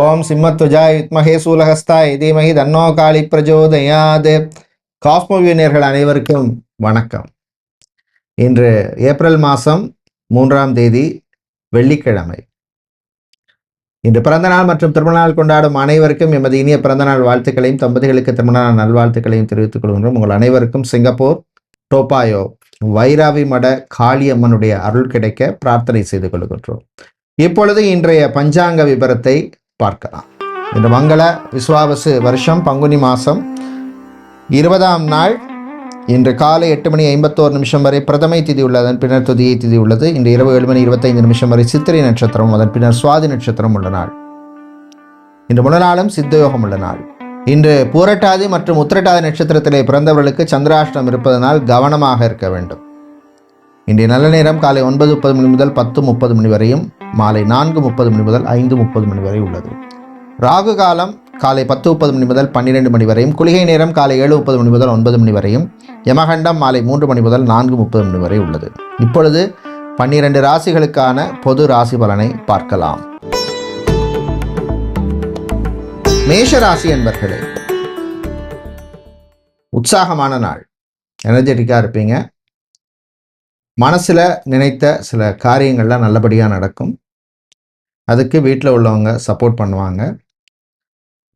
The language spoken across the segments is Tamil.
ஓம் சிம்மத்வஜாய வித்மஹே சூலஹஸ்தாய தீமஹி தன்னோ காளி பிரஜோதயாத். காஸ்மோவியனர்கள் அனைவருக்கும் வணக்கம். இன்று ஏப்ரல் மாதம் 3ஆம் தேதி வெள்ளிக்கிழமை. இன்று பிறந்தநாள் மற்றும் திருமணநாள் கொண்டாடும் அனைவருக்கும் எமது இனிய பிறந்தநாள் வாழ்த்துக்களையும், தம்பதிகளுக்கு திருமணநாள் நல்வாழ்த்துக்களையும் தெரிவித்துக் கொள்கின்றோம். உங்கள் அனைவருக்கும் சிங்கப்பூர் டோபாயோ வைராவி மட காளியம்மனுடைய அருள் கிடைக்க பிரார்த்தனை செய்து கொள்கின்றோம். இப்பொழுது இன்றைய பஞ்சாங்க விபரத்தை பார்க்கலாம். இன்று மங்கள விஸ்வாவசு வருஷம் பங்குனி மாதம் 20ஆம் நாள். இன்று காலை 8:51 வரை பிரதமை திதி உள்ளது, அதன் பின்னர் துதியை திதி உள்ளது. இன்று இரவு 7:25 வரை சித்திரை நட்சத்திரம், அதன் பின்னர் சுவாதி நட்சத்திரம் உள்ள நாள். இன்று முழு நாளும் சித்தயோகம் உள்ள நாள். இன்று பூரட்டாதி மற்றும் உத்திரட்டாதி நட்சத்திரத்திலே பிறந்தவர்களுக்கு சந்திராஷ்டம் இருப்பதனால் கவனமாக இருக்க வேண்டும். இன்றைய நல்ல நேரம் காலை 9:30 முதல் 10:30 வரையும், மாலை 4:30 முதல் 5:30 வரை உள்ளது. ராகு காலம் காலை 10:30 முதல் 12 வரையும், குளிகை நேரம் காலை 7:30 முதல் 9 வரையும், யமகண்டம் மாலை 3 முதல் 4:30 வரை உள்ளது. இப்பொழுது 12 ராசிகளுக்கான பொது ராசி பலனை பார்க்கலாம். மேஷ ராசி என்பர்களே, உற்சாகமான நாள், எனர்ஜெட்டிக்காக இருப்பீங்க. மனசில் நினைத்த சில காரியங்கள்லாம் நல்லபடியாக நடக்கும். அதுக்கு வீட்டில் உள்ளவங்க சப்போர்ட் பண்ணுவாங்க.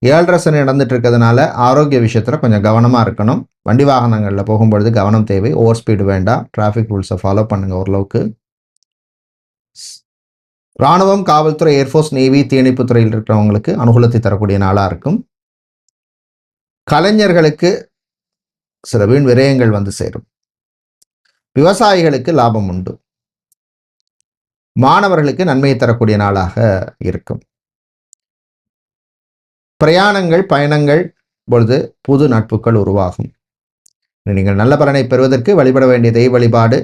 7 சனி நடந்துட்டு இருக்கிறதுனால ஆரோக்கிய விஷயத்தில் கொஞ்சம் கவனமாக இருக்கணும். வண்டி வாகனங்களில் போகும்பொழுது கவனம் தேவை. ஓவர் ஸ்பீடு வேண்டாம். டிராஃபிக் ரூல்ஸை ஃபாலோ பண்ணுங்கள் ஓரளவுக்கு. இராணுவம், காவல்துறை, ஏர்ஃபோர்ஸ், நேவி, தீயணைப்பு துறையில் இருக்கிறவங்களுக்கு அனுகூலத்தை தரக்கூடிய நாளாக இருக்கும். கலைஞர்களுக்கு சில வீண் விரயங்கள் வந்து சேரும். விவசாயிகளுக்கு லாபம் உண்டு. மாணவர்களுக்கு நன்மையை தரக்கூடிய நாளாக இருக்கும். பிரயாணங்கள், பயணங்கள் பொழுது புது நட்புகள் உருவாகும். நீங்கள் நல்ல பலனை பெறுவதற்கு வழிபட வேண்டிய தெய்வ வழிபாடு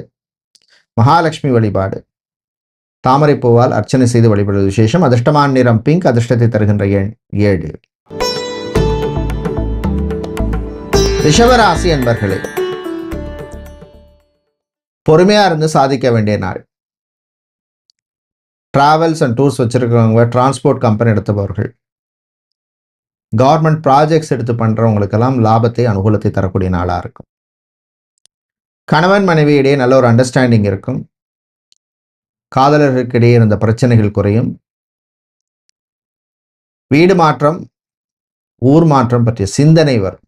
மகாலட்சுமி வழிபாடு. தாமரை பூவால் அர்ச்சனை செய்து வழிபடுவது விசேஷம். அதிர்ஷ்டமான நிறம் பிங்க். அதிர்ஷ்டத்தை தருகின்ற எண் 7. ரிஷபராசி என்பர்களே, பொறுமையா இருந்து சாதிக்க வேண்டிய நாள். டிராவல்ஸ் அண்ட் டூர்ஸ் வச்சிருக்கிறவங்க, டிரான்ஸ்போர்ட் கம்பெனி எடுத்தவர்கள், கவர்மெண்ட் ப்ராஜெக்ட்ஸ் எடுத்து பண்றவங்களுக்கெல்லாம் லாபத்தை, அனுகூலத்தை தரக்கூடிய நாளாக இருக்கும். கணவன் மனைவி இடையே நல்ல ஒரு அண்டர்ஸ்டாண்டிங் இருக்கும். காதலர்களுக்கிடையே இருந்த பிரச்சனைகள் குறையும். வீடு மாற்றம், ஊர் மாற்றம் பற்றிய சிந்தனை வரும்.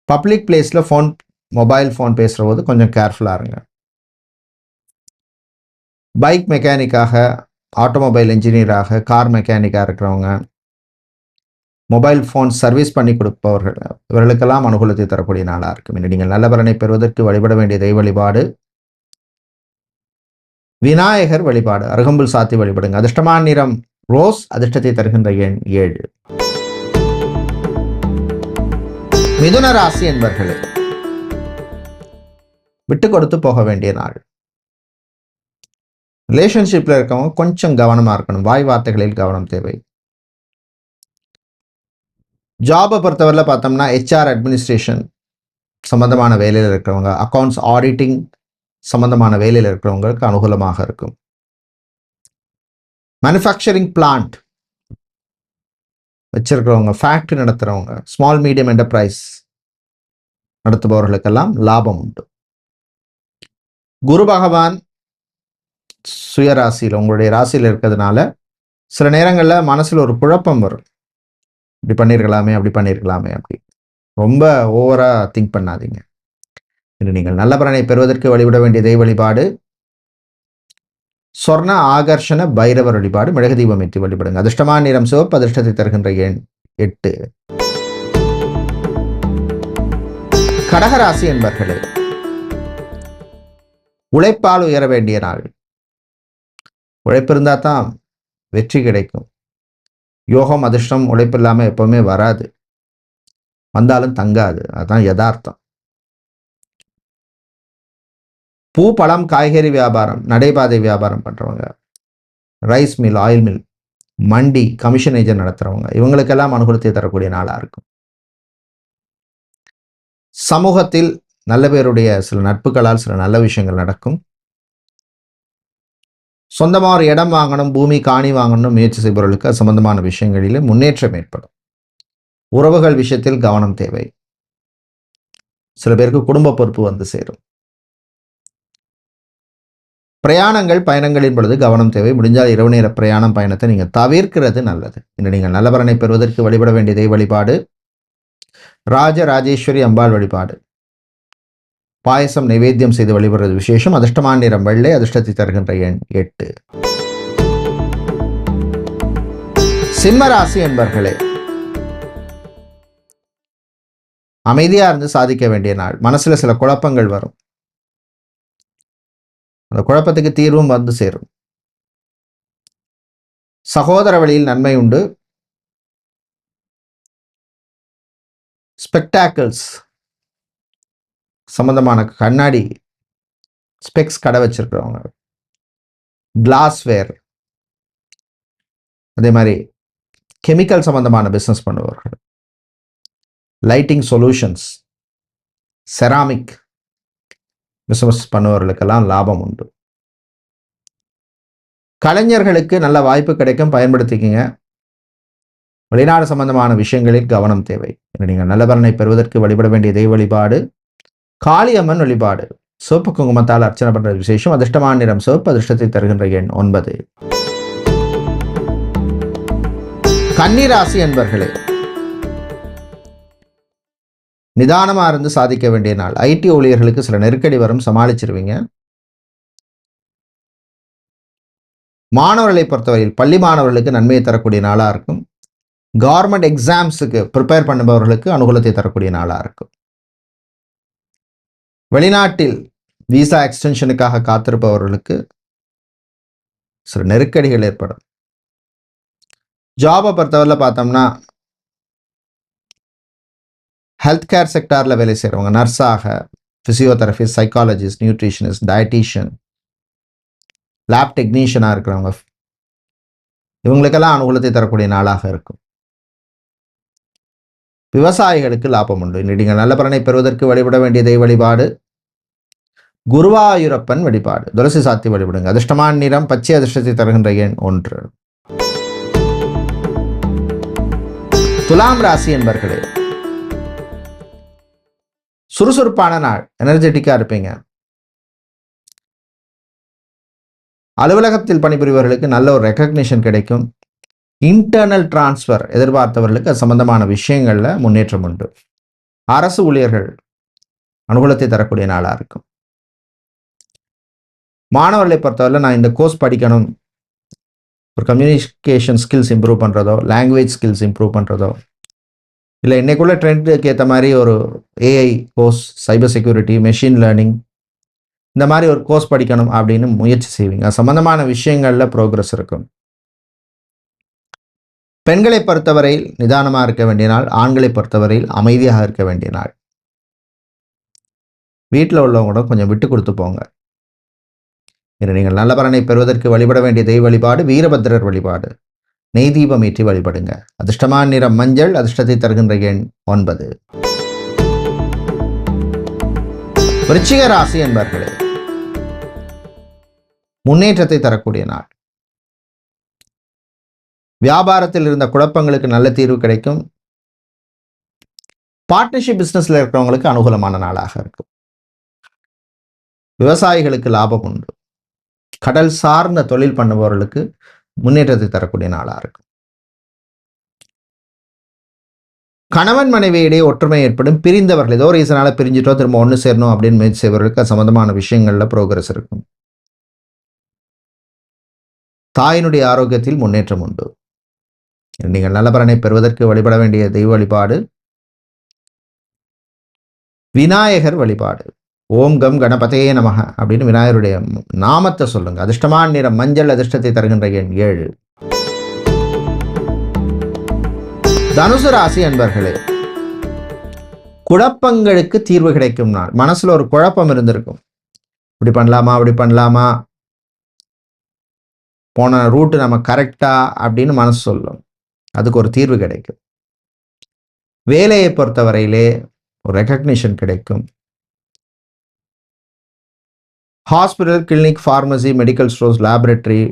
பப்ளிக் பிளேஸ்ல மொபைல் ஃபோன் பேசுகிற போது கொஞ்சம் கேர்ஃபுல்லாக இருங்க. பைக் மெக்கானிக்காக, ஆட்டோமொபைல் இன்ஜினியராக, கார் மெக்கானிக்காக இருக்கிறவங்க, மொபைல் ஃபோன் சர்வீஸ் பண்ணி கொடுப்பவர்கள், இவர்களுக்கெல்லாம் அனுகூலத்தை தரக்கூடிய நாளாக இருக்கும். இன்று நீங்கள் நல்ல பலனை பெறுவதற்கு வழிபட வேண்டிய தெய்வ வழிபாடு விநாயகர் வழிபாடு. அருகம்புல் சாத்தி வழிபடுங்க. அதிர்ஷ்டமான நிறம் ரோஸ். அதிர்ஷ்டத்தை தருகின்ற எண் 7. மிதுன ராசி என்பர்களே, விட்டு கொடுத்து போக வேண்டிய நாள். ரிலேஷன்ஷிப்ல இருக்கவங்க கொஞ்சம் கவனமா இருக்கணும். வாய் வார்த்தைகளில் கவனம் தேவை. ஜாபை பொறுத்தவரையில் பார்த்தோம்னா HR அட்மினிஸ்ட்ரேஷன் சம்பந்தமான வேலையில் இருக்கிறவங்க, அக்கௌண்ட்ஸ் ஆடிட்டிங் சம்பந்தமான வேலையில் இருக்கிறவங்களுக்கு அனுகூலமாக இருக்கும். மேனுஃபேக்சரிங் பிளான்ட் வச்சிருக்கிறவங்க, ஃபேக்டரி நடத்துறவங்க, ஸ்மால் மீடியம் என்டர்பிரைஸ் நடத்துபவர்களுக்கெல்லாம் லாபம் உண்டு. குரு பகவான் சுயராசியில், உங்களுடைய ராசியில் இருக்கிறதுனால சில நேரங்களில் மனசில் ஒரு குழப்பம் வரும். இப்படி பண்ணியிருக்கலாமே, அப்படி பண்ணியிருக்கலாமே, அப்படி ரொம்ப ஓவரா திங்க் பண்ணாதீங்க. இன்று நீங்கள் நல்ல பலனை பெறுவதற்கு வழிபட வேண்டிய தெய்வ வழிபாடு சொர்ண ஆகர்ஷண பைரவர் வழிபாடு. மிளகு தீபம் ஏற்றி வழிபடுங்க. அதிர்ஷ்டமான நிறம் சிவப்பு. அதிர்ஷ்டத்தை தருகின்ற எண் 8. கடகராசி என்பர்களே, உழைப்பால் உயர வேண்டிய நாள். உழைப்பு இருந்தால் தான் வெற்றி கிடைக்கும். யோகம், அதிர்ஷ்டம் உழைப்பு இல்லாமல் எப்பவுமே வராது. வந்தாலும் தங்காது. அதுதான் யதார்த்தம். பூ, பழம், காய்கறி வியாபாரம், நடைபாதை வியாபாரம் பண்றவங்க, ரைஸ் மில், ஆயில் மில், மண்டி, கமிஷன் ஏஜென்ட் நடத்துறவங்க, இவங்களுக்கெல்லாம் அனுகூலத்தை தரக்கூடிய நாளாக இருக்கும். சமூகத்தில் நல்ல பேருடைய சில நட்புகளால் சில நல்ல விஷயங்கள் நடக்கும். சொந்தமாக ஒரு இடம் வாங்கணும், பூமி காணி வாங்கணும் முயற்சி செய்பவர்களுக்கு அது சம்பந்தமான விஷயங்களிலே முன்னேற்றம் ஏற்படும். உறவுகள் விஷயத்தில் கவனம் தேவை. சில பேருக்கு குடும்ப பொறுப்பு வந்து சேரும். பிரயாணங்கள் பயணங்களின் பொழுது கவனம் தேவை. முடிஞ்சால் இரவு நேர பிரயாணம் பயணத்தை நீங்கள் தவிர்க்கிறது நல்லது. இன்று நீங்கள் நல்ல பலனை பெறுவதற்கு வழிபட வேண்டியதை வழிபாடு ராஜராஜேஸ்வரி அம்பாள் வழிபாடு. பாயசம் நைவேத்தியம் செய்து வழிபடுறது விசேஷம். அதிர்ஷ்டமான நிறம் வெள்ளை. அதிர்ஷ்டத்தை தருகின்ற எண் 8. சிம்மராசி என்பர்களே, அமைதியா இருந்து சாதிக்க வேண்டிய நாள். மனசுல சில குழப்பங்கள் வரும். அந்த குழப்பத்துக்கு தீர்வும் வந்து சேரும். சகோதர வழியில் நன்மை உண்டு. ஸ்பெக்டாக்கிள்ஸ் சம்பந்தமான கண்ணாடி ஸ்பெக்ஸ் கடை வச்சிருக்கிறவங்க, கிளாஸ்வேர், அதே மாதிரி கெமிக்கல் சம்பந்தமான பிசினஸ் பண்ணுபவர்கள், லைட்டிங் சொல்யூஷன்ஸ், செராமிக் பிசினஸ் பண்ணுபவர்களுக்கெல்லாம் லாபம் உண்டு. கலைஞர்களுக்கு நல்ல வாய்ப்பு கிடைக்கும், பயன்படுத்திக்கிங்க. வெளிநாடு சம்பந்தமான விஷயங்களில் கவனம் தேவை. நீங்கள் நல்ல பலனை பெறுவதற்கு வழிபட வேண்டிய தெய்வ வழிபாடு காளியம்மன் வழிபாடு. சிவப்பு குங்குமத்தால் அர்ச்சனை பண்றது விசேஷம். அதிர்ஷ்டமான நிறம் சிவப்பு. அதிர்ஷ்டத்தை தருகின்ற எண் 9. கன்னிராசி என்பர்களே, நிதானமா இருந்து சாதிக்க வேண்டிய நாள். ஐடி ஊழியர்களுக்கு சில நெருக்கடி வரும், சமாளிச்சிருவீங்க. மாணவர்களை பொறுத்தவரையில் பள்ளி மாணவர்களுக்கு நன்மையை தரக்கூடிய நாளா இருக்கும். கவர்மெண்ட் எக்ஸாம்ஸுக்கு ப்ரிப்பேர் பண்ணுபவர்களுக்கு அனுகூலத்தை தரக்கூடிய நாளா இருக்கும். வெளிநாட்டில் விசா எக்ஸ்டென்ஷனுக்காக காத்திருப்பவர்களுக்கு சில நெருக்கடிகள் ஏற்படும். ஜாபை பொறுத்தவரையில் பார்த்தோம்னா ஹெல்த் கேர் செக்டாரில் வேலை செய்கிறவங்க, நர்ஸாக, physiotherapist, psychologist, nutritionist, dietitian, lab டெக்னீஷியனாக இருக்கிறவங்க, இவங்களுக்கெல்லாம் அனுகூலத்தை தரக்கூடிய நாளாக இருக்கும். விவசாயிகளுக்கு லாபம் உண்டு. நீங்கள் நல்ல பலனை பெறுவதற்கு வழிபட வேண்டிய தெய்வ வழிபாடு குருவாயூரப்பன் வழிபாடு. துளசி சாத்தி வழிபடுங்க. அதிர்ஷ்டமான நிறம் பச்சை. அதிர்ஷ்டத்தை தருகின்ற எண் 1. துலாம் ராசி என்பர்களே, சுறுசுறுப்பான நாள். எனர்ஜெட்டிக்கா இருப்பீங்க. அலுவலகத்தில் பணிபுரிபவர்களுக்கு நல்ல ஒரு ரெக்கக்னிஷன் கிடைக்கும். இன்டர்னல் டிரான்ஸ்ஃபர் எதிர்பார்த்தவர்களுக்கு அது சம்பந்தமான விஷயங்கள்ல முன்னேற்றம் உண்டு. அரசு ஊழியர்கள் அனுகூலத்தை தரக்கூடிய நாளா இருக்கும். மாணவர்களை பொறுத்தவரை நான் இந்த கோர்ஸ் படிக்கணும், ஒரு கம்யூனிகேஷன் ஸ்கில்ஸ் இம்ப்ரூவ் பண்ணுறதோ, லாங்குவேஜ் ஸ்கில்ஸ் இம்ப்ரூவ் பண்ணுறதோ, இல்லை இன்னைக்குள்ள ட்ரெண்டுக்கு ஏற்ற மாதிரி ஒரு AI course, cyber security, machine learning, இந்த மாதிரி ஒரு கோர்ஸ் படிக்கணும் அப்படின்னு முயற்சி செய்வீங்க. அது சம்பந்தமான விஷயங்களில் ப்ரோக்ரஸ் இருக்கும். பெண்களை பொறுத்தவரையில் நிதானமாக இருக்க வேண்டிய நாள். ஆண்களை பொறுத்தவரையில் அமைதியாக இருக்க வேண்டிய நாள். வீட்டில் உள்ளவங்க கொஞ்சம் விட்டு கொடுத்து போங்க. நீங்கள் நல்ல பலனை பெறுவதற்கு வழிபட வேண்டிய தெய்வ வழிபாடு வீரபத்திரர் வழிபாடு. நெய் தீபம் ஏற்றி வழிபடுங்க. அதிர்ஷ்டமான நிறம் மஞ்சள். அதிர்ஷ்டத்தை தருகின்ற எண் 9. விருச்சிக ராசி என்பர்களே, முன்னேற்றத்தை தரக்கூடிய நாள். வியாபாரத்தில் இருந்த குழப்பங்களுக்கு நல்ல தீர்வு கிடைக்கும். பார்ட்னர்ஷிப் பிசினஸ்ல இருக்கிறவங்களுக்கு அனுகூலமான நாளாக இருக்கும். விவசாயிகளுக்கு லாபம் உண்டு. கடல் சார்ந்த தொழில் பண்ணுபவர்களுக்கு முன்னேற்றத்தை தரக்கூடிய நாளாக இருக்கும். கணவன் மனைவியிடையே ஒற்றுமை ஏற்படும். பிரிந்தவர்கள் ஏதோ ரீசனால பிரிஞ்சிட்டோ திரும்ப ஒன்று சேரணும் அப்படின்னு முயற்சி செய்வர்களுக்கு அது சம்பந்தமான விஷயங்கள்ல ப்ரோக்ரஸ் இருக்கும். தாயினுடைய ஆரோக்கியத்தில் முன்னேற்றம் உண்டு. நீங்கள் நல்ல பலனை பெறுவதற்கு வழிபட வேண்டிய தெய்வ வழிபாடு விநாயகர் வழிபாடு. ஓம் கம் கணபதையே நமக அப்படின்னு விநாயகருடைய நாமத்தை சொல்லுங்க. அதிர்ஷ்டமான நிறம் மஞ்சள். அதிர்ஷ்டத்தை தருகின்ற எண் 7. தனுசு ராசி அன்பர்களே, குழப்பங்களுக்கு தீர்வு கிடைக்கும் நாள். மனசுல ஒரு குழப்பம் இருந்திருக்கும். இப்படி பண்ணலாமா, அப்படி பண்ணலாமா, போன ரூட்டு நம்ம கரெக்டா அப்படின்னு மனசு சொல்லும். அதுக்கு ஒரு தீர்வு கிடைக்கும். வேலையை பொறுத்தவரையிலே ஒரு ரெக்கக்னிஷன் கிடைக்கும். Hospital, clinic, pharmacy, medical stores, laboratory,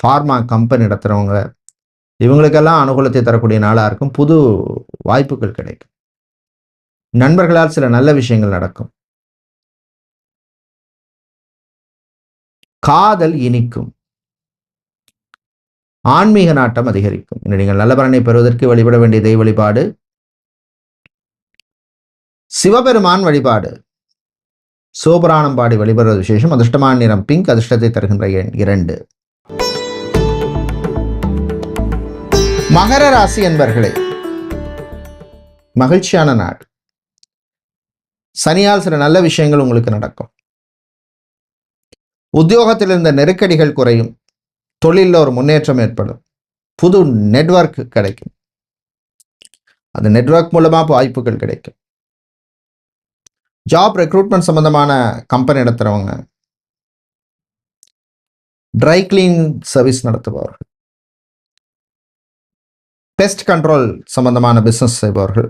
pharma company நடத்துகிறவங்க, இவங்களுக்கெல்லாம் அனுகூலத்தை தரக்கூடிய நாளாக இருக்கும். புது வாய்ப்புகள் கிடைக்கும். நண்பர்களால் சில நல்ல விஷயங்கள் நடக்கும். காதல் இனிக்கும். ஆன்மீக நாட்டம் அதிகரிக்கும். நீங்கள் நல்ல பலனை பெறுவதற்கு வழிபட வேண்டிய தெய்வ வழிபாடு சிவபெருமான் வழிபாடு. சிவபுராணம் பாடி வழிபடுவது விசேஷம். அதிர்ஷ்டமான நிறம் பிங்க். அதிர்ஷ்டத்தை தருகின்ற எண் 2. மகர ராசி என்பர்களே, மகிழ்ச்சியான நாள். சனியால் சில நல்ல விஷயங்கள் உங்களுக்கு நடக்கும். உத்தியோகத்தில் இருந்த நெருக்கடிகள் குறையும். தொழிலில் ஒரு முன்னேற்றம் ஏற்படும். புது நெட்வொர்க் கிடைக்கும். அந்த நெட்வொர்க் மூலமாக வாய்ப்புகள் கிடைக்கும். ஜாப் ரெக்ரூட்மெண்ட் சம்பந்தமான கம்பெனி நடத்துகிறவங்க, ட்ரை கிளீன் சர்வீஸ் நடத்துபவர்கள், பெஸ்ட் கண்ட்ரோல் சம்பந்தமான பிஸ்னஸ் செய்பவர்கள்,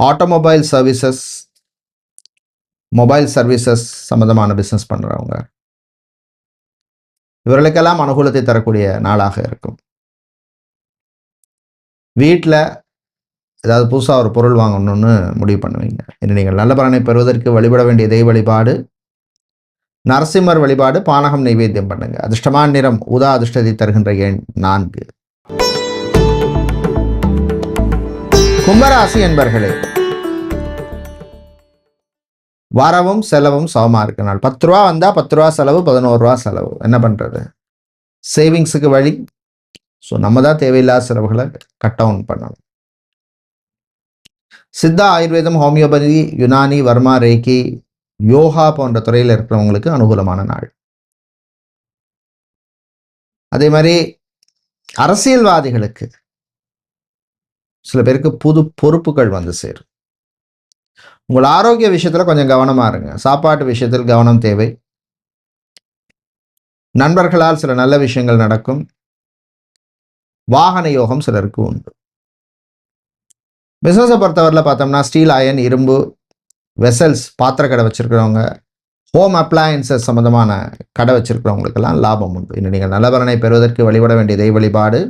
ஆட்டோமொபைல் சர்வீசஸ், மொபைல் சர்வீசஸ் சம்பந்தமான பிஸ்னஸ் பண்ணுறவங்க, இவர்களுக்கெல்லாம் அனுகூலத்தை தரக்கூடிய நாளாக இருக்கும். வீட்டில் ஏதாவது புதுசாக ஒரு பொருள் வாங்கணும்னு முடிவு பண்ணுவீங்க. இன்று நீங்கள் நல்ல பலனை பெறுவதற்கு வழிபட வேண்டிய தெய்வ வழிபாடு நரசிம்மர் வழிபாடு. பானகம் நைவேத்தியம் பண்ணுங்க. அதிர்ஷ்டமான நிறம் ஊதா. அதிர்ஷ்டத்தை தருகின்ற எண் 4. கும்பராசி என்பர்களே, வரவும் செலவும் சமமாக இருக்கு நாள். 10 ரூபா வந்தால் 10 ரூபா செலவு, 11 ரூபா செலவு. என்ன பண்ணுறது? சேவிங்ஸுக்கு வழி. ஸோ நம்ம தான் தேவையில்லாத செலவுகளை கட் டவுன் பண்ணணும். சித்தா, ஆயுர்வேதம், ஹோமியோபதி, யுனானி, வர்மா, ரேக்கி, யோகா போன்ற துறையில் இருக்கிறவங்களுக்கு அனுகூலமான நாள். அதே மாதிரி அரசியல்வாதிகளுக்கு சில பேருக்கு புது பொறுப்புகள் வந்து சேரும். உங்கள் ஆரோக்கிய விஷயத்தில் கொஞ்சம் கவனமாக இருங்க. சாப்பாட்டு விஷயத்தில் கவனம் தேவை. நண்பர்களால் சில நல்ல விஷயங்கள் நடக்கும். வாகன யோகம் சிலருக்கு உண்டு. பிஸ்னஸை பொறுத்தவரையில் பார்த்தோம்னா ஸ்டீல், அயன், இரும்பு, வெசல்ஸ், பாத்திர கடை வச்சிருக்கிறவங்க, ஹோம் அப்ளையன்சஸ் சம்பந்தமான கடை வச்சிருக்கிறவங்களுக்கெல்லாம் லாபம் உண்டு. இன்னும் நீங்கள் நல்ல பலனை பெறுவதற்கு வழிபட வேண்டிய தெய்வ வழிபாடு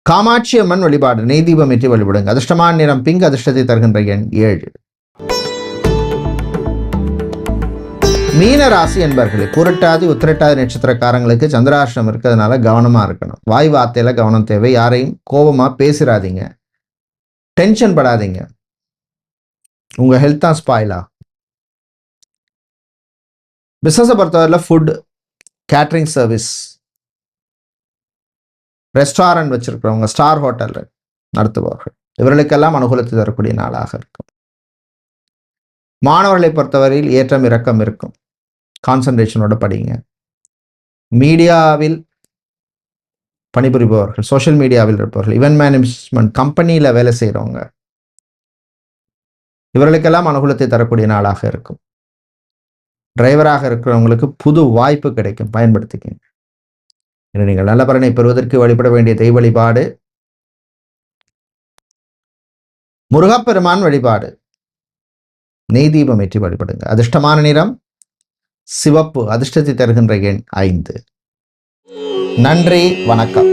காமாட்சி அம்மன் வழிபாடு. நெய் தீபம் ஏற்றி வழிபடுங்க. அதிர்ஷ்டமான நிறம் பிங்க். அதிர்ஷ்டத்தை தருகின்ற எண் 7. மீன ராசி என்பர்களே, புரட்டாதி உத்திரட்டாதி நட்சத்திரக்காரங்களுக்கு சந்திராஷ்டிரம் இருக்கிறதுனால கவனமா இருக்கணும். வாய் வார்த்தையில கவனம் தேவை. யாரையும் கோபமா பேசிடாதீங்க. டென்ஷன் படாதீங்க. உங்க ஹெல்த் தான் ஸ்பாயிலா. பிசினஸை பொறுத்தவரையில் ஃபுட், கேட்டரிங் சர்வீஸ், ரெஸ்டாரண்ட் வச்சிருக்கிறவங்க, ஸ்டார் ஹோட்டல் நடத்துபவர்கள், இவர்களுக்கெல்லாம் அனுகூலத்தை தரக்கூடிய நாளாக இருக்கும். மாணவர்களை பொறுத்தவரையில் ஏற்றம் இறக்கம் இருக்கும். கான்சன்ட்ரேஷனோட படிங்க. மீடியாவில் பணிபுரிபவர்கள், சோஷியல் மீடியாவில் இருப்பவர்கள், இவென்ட் மேனேஜ்மெண்ட் கம்பெனியில் வேலை செய்கிறவங்க, இவர்களுக்கெல்லாம் அனுகூலத்தை தரக்கூடிய நாளாக இருக்கும். டிரைவராக இருக்கிறவங்களுக்கு புது வாய்ப்பு கிடைக்கும், பயன்படுத்திக்கங்க. நீங்கள் நல்ல பலனை பெறுவதற்கு வழிபட வேண்டிய தெய்வ வழிபாடு முருகப்பெருமான் வழிபாடு. நெய் தீபம் ஏற்றி வழிபடுங்க. அதிர்ஷ்டமான நிறம் சிவப்பு. அதிர்ஷ்டத்தை தருகின்ற எண் 5. நன்றி, வணக்கம்.